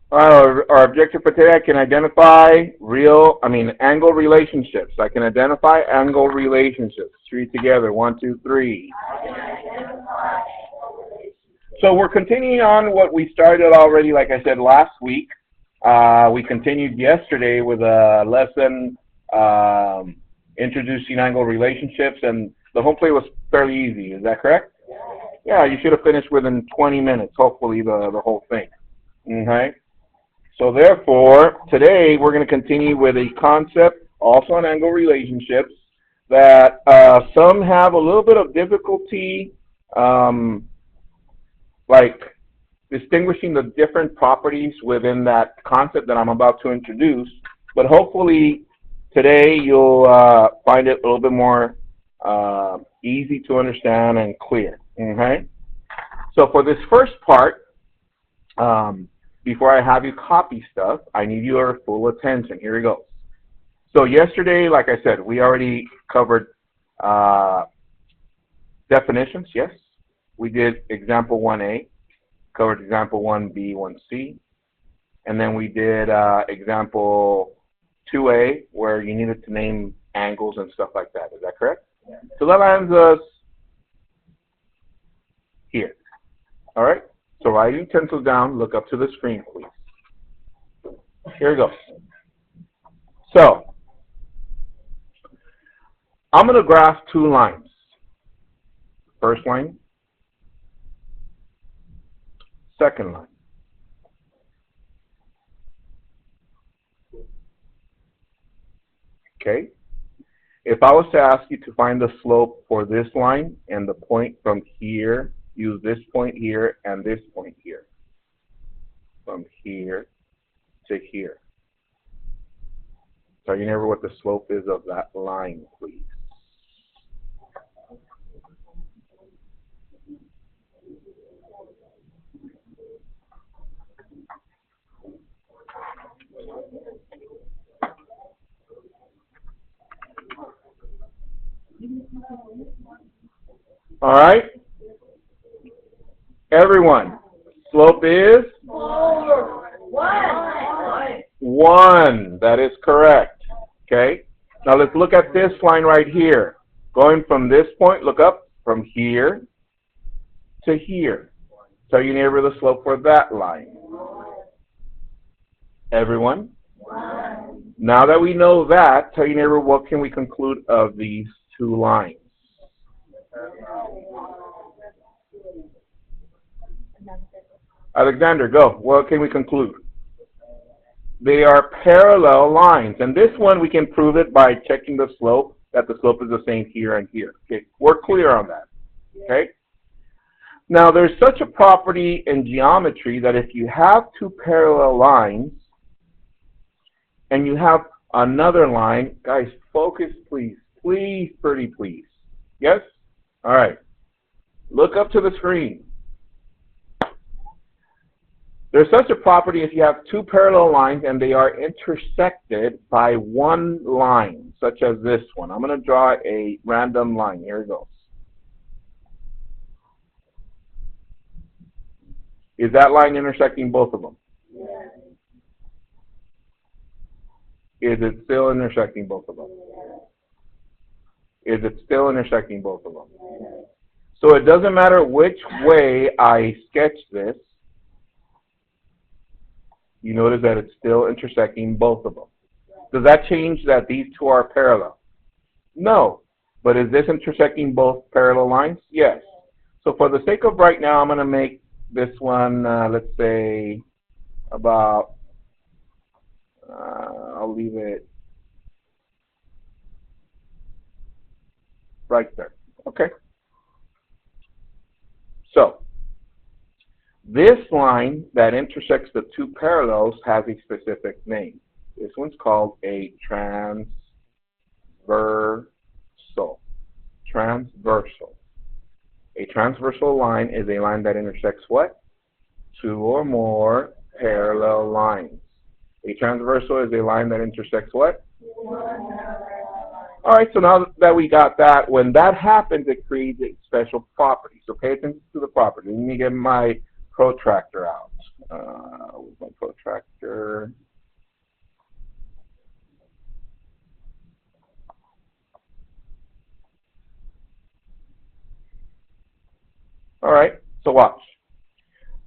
Our objective for today, I can identify angle relationships. I can identify angle relationships. Three together. One, two, three. So we're continuing on what we started already, like I said, last week. We continued yesterday with a lesson introducing angle relationships, and the home plate was fairly easy. Is that correct? Yeah, you should have finished within 20 minutes, hopefully, the whole thing. Okay? So therefore, today we're going to continue with a concept, also on angle relationships, that some have a little bit of difficulty, like distinguishing the different properties within that concept that I'm about to introduce. But hopefully today you'll find it a little bit more easy to understand and clear. Okay? So for this first part, before I have you copy stuff, I need your full attention. Here we go. So yesterday, like I said, we already covered definitions, yes. We did example 1A, covered example 1B, 1C, and then we did example 2A, where you needed to name angles and stuff like that. Is that correct? Yeah. So that lands us here. All right? So write your utensils down, look up to the screen, please. Here we go. So, I'm going to graph two lines. First line, second line. Okay? If I was to ask you to find the slope for this line and the point from here, use this point here and this point here. From here to here. Tell your neighbor what the slope is of that line, please. All right? Everyone, slope is? 4. 1. That is correct. Okay? Now let's look at this line right here. Going from this point, look up, from here to here. Tell your neighbor the slope for that line. Everyone? 1. Now that we know that, tell your neighbor what can we conclude of these two lines. Alexander, go. What can we conclude? They are parallel lines. And this one, we can prove it by checking the slope, that the slope is the same here and here. Okay, we're clear on that. Okay? Now, there's such a property in geometry that if you have two parallel lines and you have another line, guys, focus, please. Please, pretty please. Yes? All right. Look up to the screen. There's such a property if you have two parallel lines and they are intersected by one line, such as this one. I'm going to draw a random line. Here it goes. Is that line intersecting both of them? Yes. Is it still intersecting both of them? Yes. Is it still intersecting both of them? Yes. So it doesn't matter which way I sketch this. You notice that it's still intersecting both of them. Does that change that these two are parallel? No. But is this intersecting both parallel lines? Yes. So for the sake of right now, I'm going to make this one, let's say, about, I'll leave it right there. Okay. So, this line that intersects the two parallels has a specific name. This one's called a transversal. Transversal. A transversal line is a line that intersects what? Two or more parallel lines. A transversal is a line that intersects what? All right, so now that we got that, when that happens, it creates a special property. So pay attention to the property. Let me get my protractor out. Where's my protractor?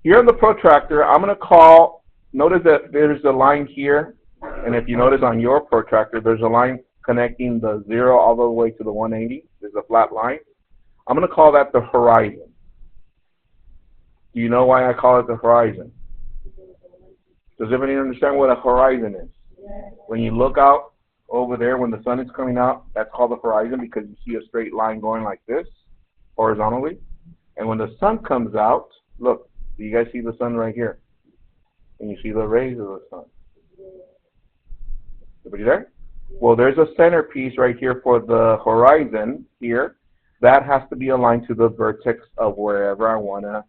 Here on the protractor, I'm going to call, notice that there's a line here, and if you notice on your protractor, there's a line connecting the 0 all the way to the 180. There's a flat line. I'm going to call that the horizon. Do you know why I call it the horizon? Does everybody understand what a horizon is? When you look out over there when the sun is coming out, that's called the horizon because you see a straight line going like this, horizontally. And when the sun comes out, look, do you guys see the sun right here? And you see the rays of the sun. Everybody there? Well, there's a centerpiece right here for the horizon here. That has to be aligned to the vertex of wherever I want to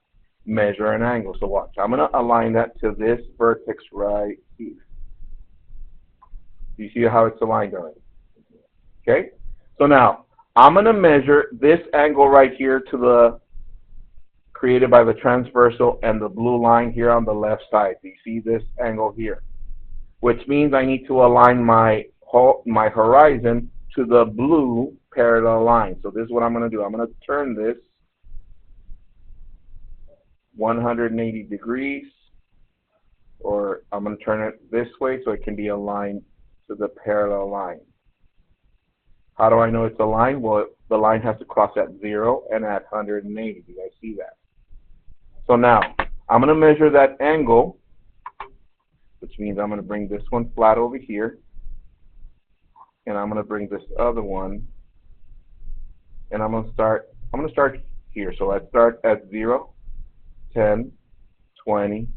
measure an angle. So watch. I'm going to align that to this vertex right here. Do you see how it's aligned already? Okay? So now, I'm going to measure this angle right here to the created by the transversal and the blue line here on the left side. Do you see this angle here? Which means I need to align my horizon to the blue parallel line. So this is what I'm going to do. I'm going to turn this 180 degrees, or I'm going to turn it this way so it can be aligned to the parallel line. How do I know it's aligned? Well, the line has to cross at 0 and at 180. Do you guys see that? So now, I'm going to measure that angle, which means I'm going to bring this one flat over here, and I'm going to bring this other one, and I'm going to start here. So I start at 0, 10, 20,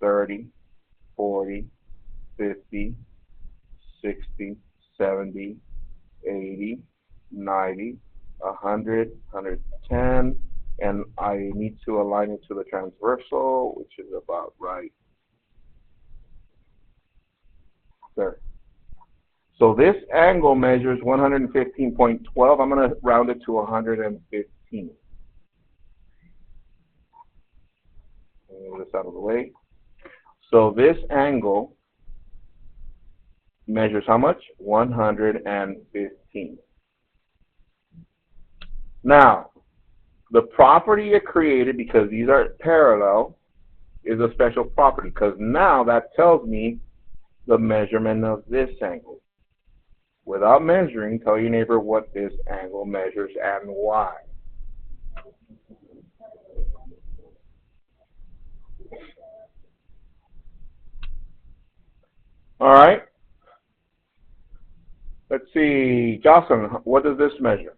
30, 40, 50, 60, 70, 80, 90, 100, 110, and I need to align it to the transversal, which is about right there. So this angle measures 115.12. I'm going to round it to 115. Move this out of the way. So this angle measures how much? 115. Now, the property it created, because these are parallel, is a special property, because now that tells me the measurement of this angle. Without measuring, tell your neighbor what this angle measures and why. All right. Let's see, Jocelyn, what does this measure?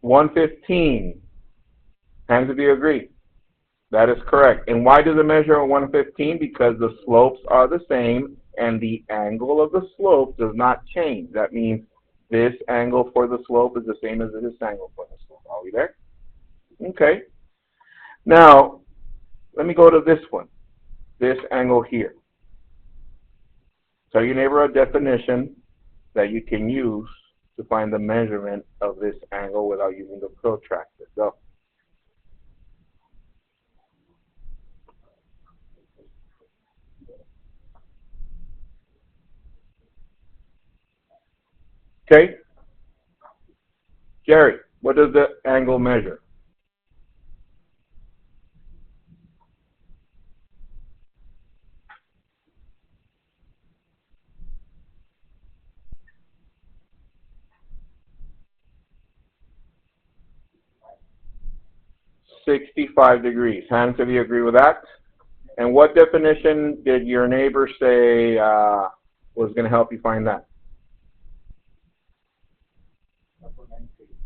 115. Hands if you agree. That is correct. And why does it measure 115? Because the slopes are the same and the angle of the slope does not change. That means this angle for the slope is the same as this angle for the slope. Are we there? Okay. Now, let me go to this one. This angle here. Tell your neighbor a definition that you can use to find the measurement of this angle without using the protractor. Go. Okay. Jerry, what does the angle measure? $65 degrees. Hands if you agree with that. And what definition did your neighbor say was going to help you find that?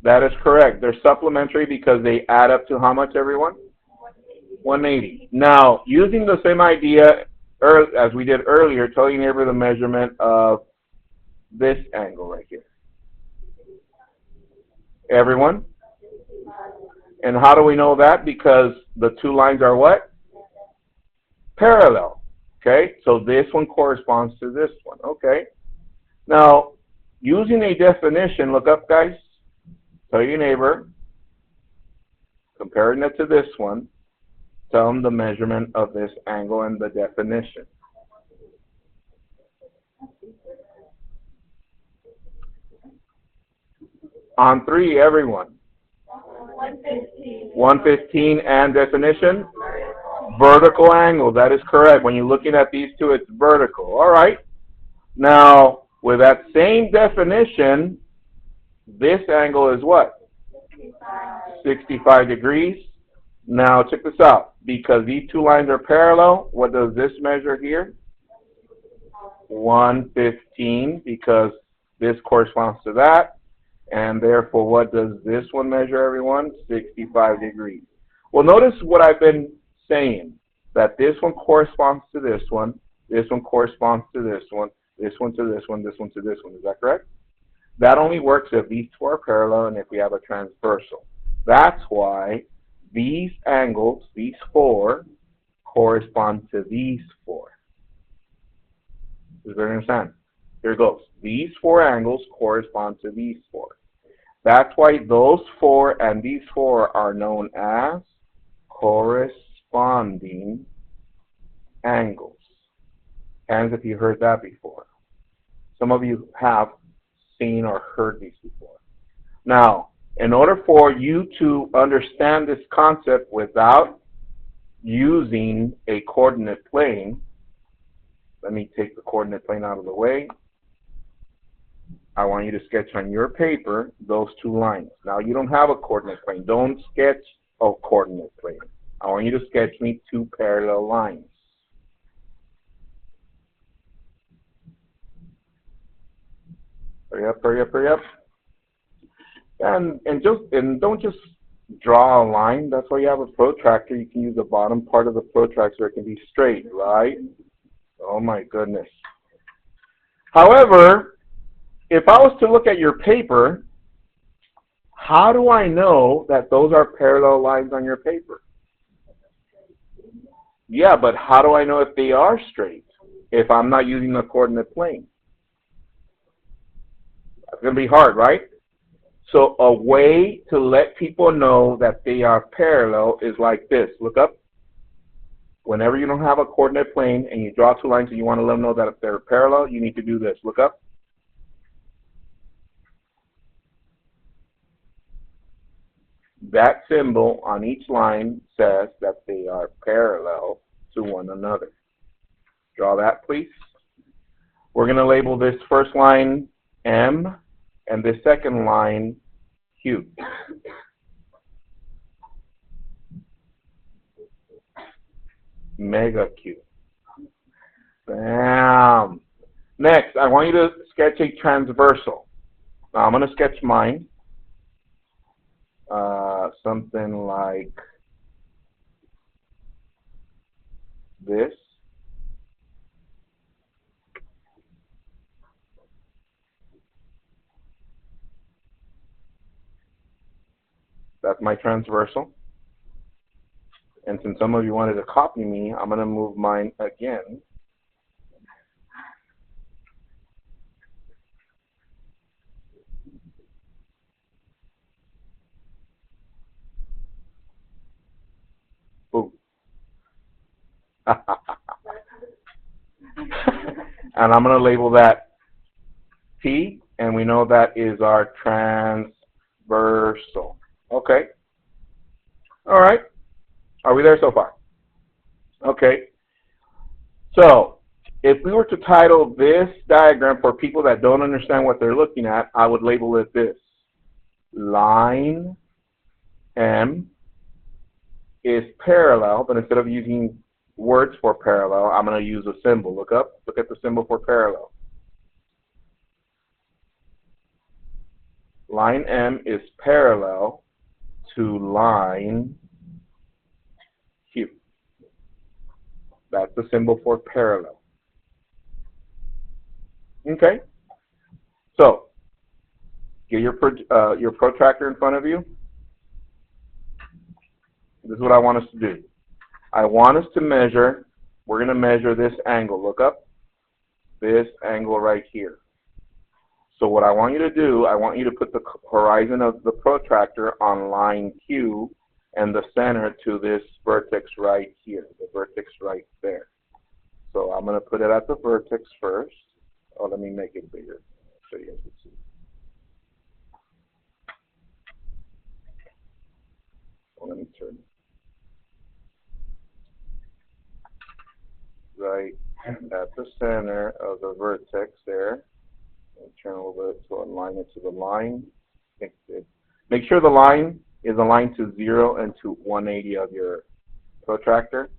That is correct. They're supplementary because they add up to how much, everyone? 180. Now, using the same idea as we did earlier, tell your neighbor the measurement of this angle right here. Everyone? And how do we know that? Because the two lines are what? Parallel. Okay, so this one corresponds to this one. Okay. Now, using a definition, look up, guys. Tell your neighbor, comparing it to this one, tell them the measurement of this angle and the definition. On 3, everyone. 115 and definition? Vertical angle. That is correct. When you're looking at these two, it's vertical. All right. Now, with that same definition, this angle is what? 65 degrees. Now, check this out. Because these two lines are parallel, what does this measure here? 115, because this corresponds to that. And therefore, what does this one measure, everyone? 65 degrees. Well, notice what I've been saying, that this one corresponds to this one corresponds to this one to this one, this one to this one. Is that correct? That only works if these two are parallel and if we have a transversal. That's why these angles, these four, correspond to these four. Does everyone understand? Here it goes. These four angles correspond to these four. That's why those four and these four are known as corresponding angles. Hands if you heard that before. Some of you have seen or heard these before. Now, in order for you to understand this concept without using a coordinate plane, let me take the coordinate plane out of the way. I want you to sketch on your paper those two lines. Now, you don't have a coordinate plane. Don't sketch a coordinate plane. I want you to sketch me two parallel lines. Hurry up, hurry up, hurry up. And don't just draw a line. That's why you have a protractor. You can use the bottom part of the protractor. It can be straight, right? Oh my goodness. However, if I was to look at your paper, how do I know that those are parallel lines on your paper? Yeah, but how do I know if they are straight if I'm not using the coordinate plane? It's going to be hard, right? So a way to let people know that they are parallel is like this. Look up. Whenever you don't have a coordinate plane and you draw two lines and you want to let them know that if they're parallel, you need to do this. Look up. That symbol on each line says that they are parallel to one another. Draw that, please. We're going to label this first line M and this second line Q. Mega Q. Bam. Next, I want you to sketch a transversal. Now, I'm going to sketch mine. Something like this. That's my transversal. And since some of you wanted to copy me, I'm going to move mine again. Ooh. And I'm going to label that T, and we know that is our transversal. Okay. All right. Are we there so far? Okay. So, if we were to title this diagram for people that don't understand what they're looking at, I would label it this. Line M is parallel, but instead of using words for parallel, I'm going to use a symbol. Look up. Look at the symbol for parallel. Line M is parallel to line Q. That's the symbol for parallel. Okay? So, get your protractor in front of you. This is what I want us to do. I want us to measure, we're going to measure this angle. Look up. This angle right here. So what I want you to do, I want you to put the horizon of the protractor on line Q and the center to this vertex right here, the vertex right there. So I'm going to put it at the vertex first. Oh, let me make it bigger so you guys can see. Let me turn right at the center of the vertex there. Turn a little bit to align it to the line. Make sure the line is aligned to 0 and to 180 of your protractor.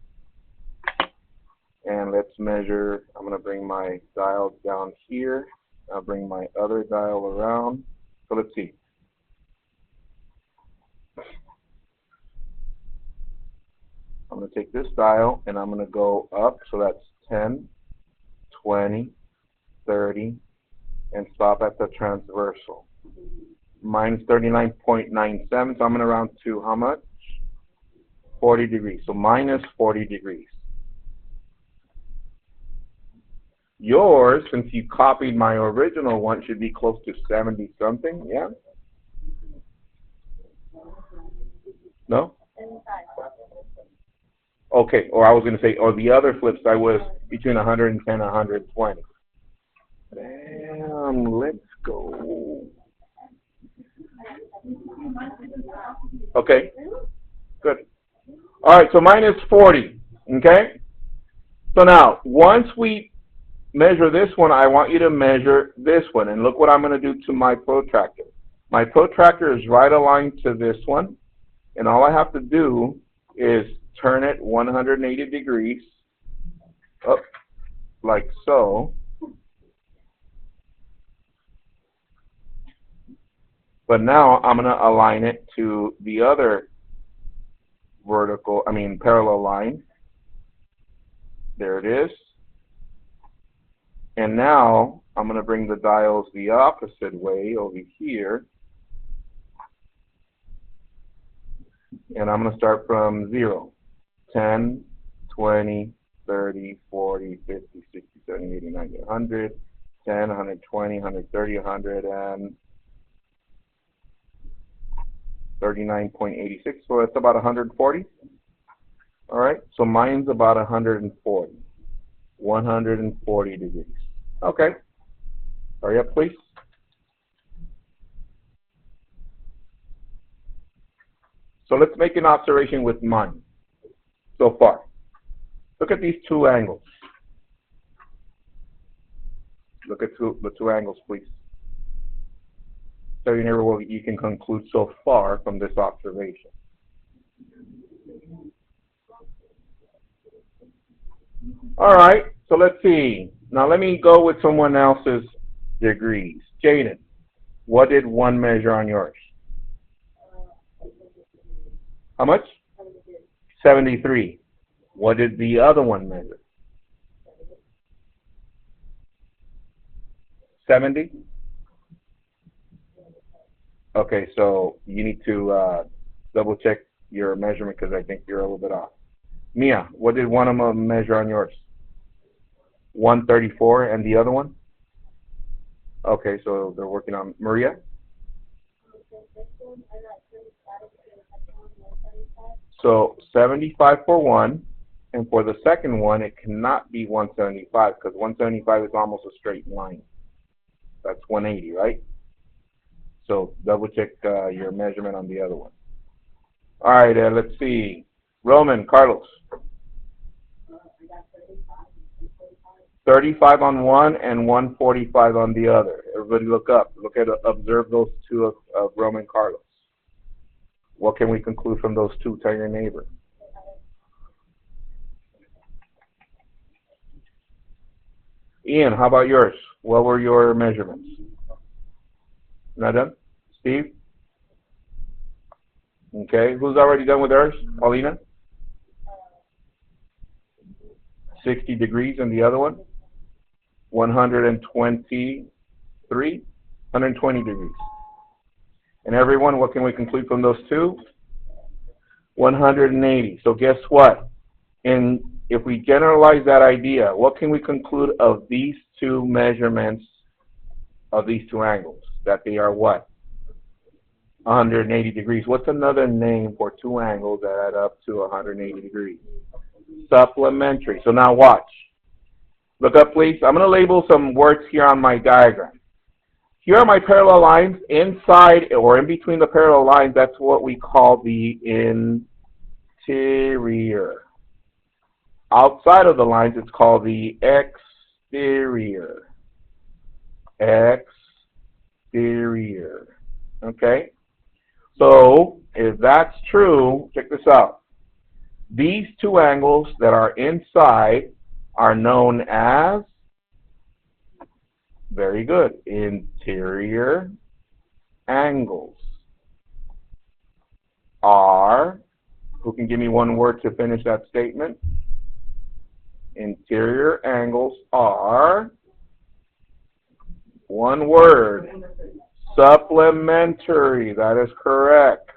And let's measure. I'm going to bring my dial down here. I'll bring my other dial around. So let's see. I'm going to take this dial and I'm going to go up. So that's 10, 20, 30, and stop at the transversal. Mine's 39.97, so I'm going to round to how much? 40 degrees. So minus 40 degrees. Yours, since you copied my original one, should be close to 70 something, yeah? No? Okay, or I was going to say, or the other flip side was between 110 and 120. Bam, let's go. Okay, good. All right, so minus 40, okay? So now, once we measure this one, I want you to measure this one. And look what I'm going to do to my protractor. My protractor is right aligned to this one. And all I have to do is turn it 180 degrees up like so. But now I'm going to align it to the other parallel line. There it is. And now I'm going to bring the dials the opposite way over here. And I'm going to start from 0. 10, 20, 30, 40, 50, 60, 70, 80, 90, 100, 10, 120, 130, 100, and 39.86, so that's about 140. All right, so mine's about 140. 140 degrees. Okay. Hurry up, please. So let's make an observation with mine so far. Look at these two angles. Look at the two angles, please. So you never will, you can conclude so far from this observation. All right, so let's see. Now let me go with someone else's degrees. Jaden, what did one measure on yours? How much? 73. What did the other one measure? 70? Okay, so you need to double check your measurement because I think you're a little bit off. Mia, what did one of them measure on yours? 134, and the other one? Okay, so they're working on Maria? So 75 for one, and for the second one, it cannot be 175 because 175 is almost a straight line. That's 180, right? So double check your measurement on the other one. All right, let's see. Roman, Carlos. 35 on one and 145 on the other. Everybody look up. Observe those two of Roman, Carlos. What can we conclude from those two? Tell your neighbor. Ian, how about yours? What were your measurements? Not done? Steve? Okay, who's already done with theirs? Paulina? 60 degrees, and the other one? 123? 120 degrees. And everyone, what can we conclude from those two? 180. So guess what? If we generalize that idea, what can we conclude of these two measurements of these two angles? That they are what? 180 degrees. What's another name for two angles that add up to 180 degrees? Supplementary. So now watch. Look up, please. I'm going to label some words here on my diagram. here are my parallel lines. Inside or in between the parallel lines, that's what we call the interior. Outside of the lines, it's called the exterior. Exterior. Okay? So, if that's true, check this out. These two angles that are inside are known as, very good, interior angles. Are, who can give me one word to finish that statement? Interior angles are, one word, supplementary. That is correct.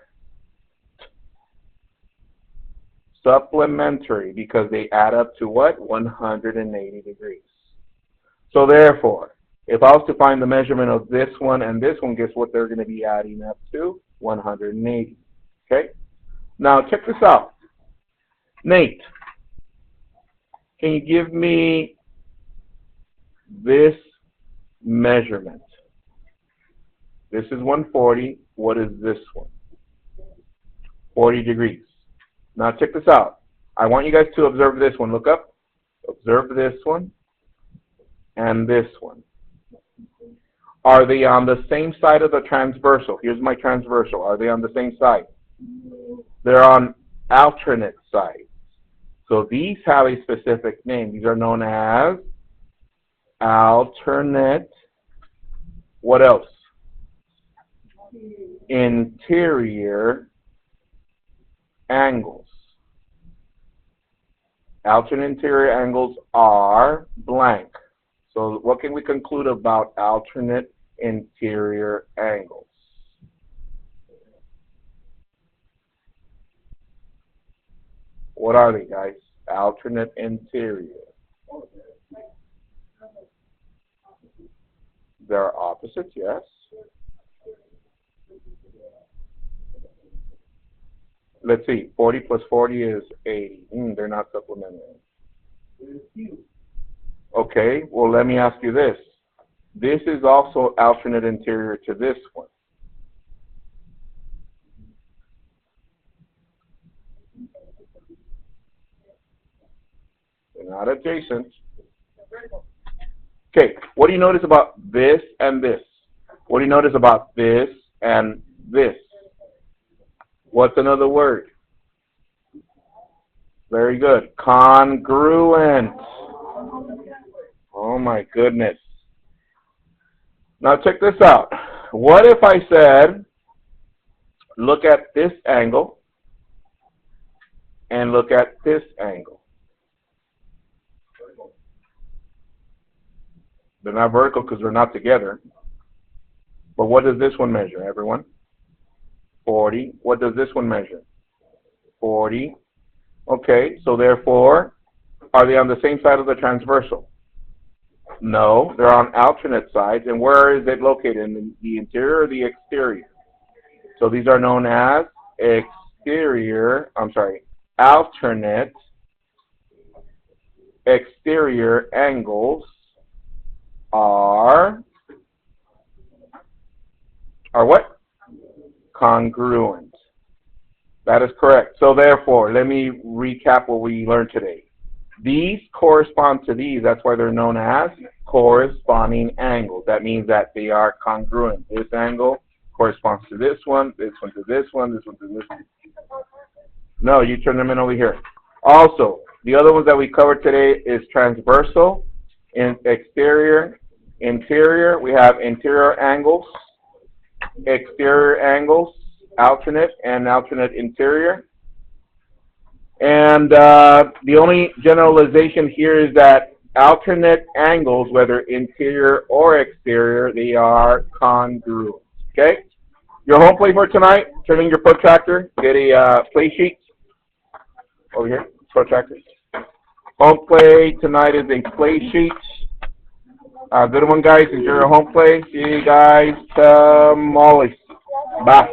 Supplementary, because they add up to what? 180 degrees. So therefore, if I was to find the measurement of this one and this one, guess what they're going to be adding up to? 180. Okay? Now check this out. Nate, can you give me this measurement? This is 140. What is this one? 40 degrees. Now check this out. I want you guys to observe this one. Look up. Observe this one and this one. Are they on the same side of the transversal? Here's my transversal. Are they on the same side? They're on alternate sides. So these have a specific name. These are known as alternate, what else? Interior angles. Alternate interior angles are blank. So what can we conclude about alternate interior angles? What are they, guys? Alternate interior. They're opposites, yes. Let's see, 40 plus 40 is 80. They're not supplementary. Okay, well, let me ask you this. This is also alternate interior to this one. They're not adjacent. Okay, what do you notice about this and this? What do you notice about this and this? What's another word? Very good. Congruent. Oh my goodness. Now check this out. What if I said, look at this angle and look at this angle? They're not vertical because they're not together. But what does this one measure, everyone? 40. What does this one measure? 40. Okay, so therefore, are they on the same side of the transversal? No, they're on alternate sides. And where is it located? In the interior or the exterior? So these are known as alternate exterior angles are what? Congruent. That is correct. So therefore, let me recap what we learned today. These correspond to these. That's why they're known as corresponding angles. That means that they are congruent. This angle corresponds to this one to this one, this one to this one. No, you turn them in over here. Also, the other ones that we covered today is transversal, exterior, interior. We have interior angles, exterior angles, alternate and alternate interior. And the only generalization here is that alternate angles, whether interior or exterior, they are congruent. Okay? Your home play for tonight, turn in your protractor, get a play sheet. Over here, protractor. Home play tonight is a play sheet. Good one, guys. Enjoy your home play. See you guys tomorrow. Bye.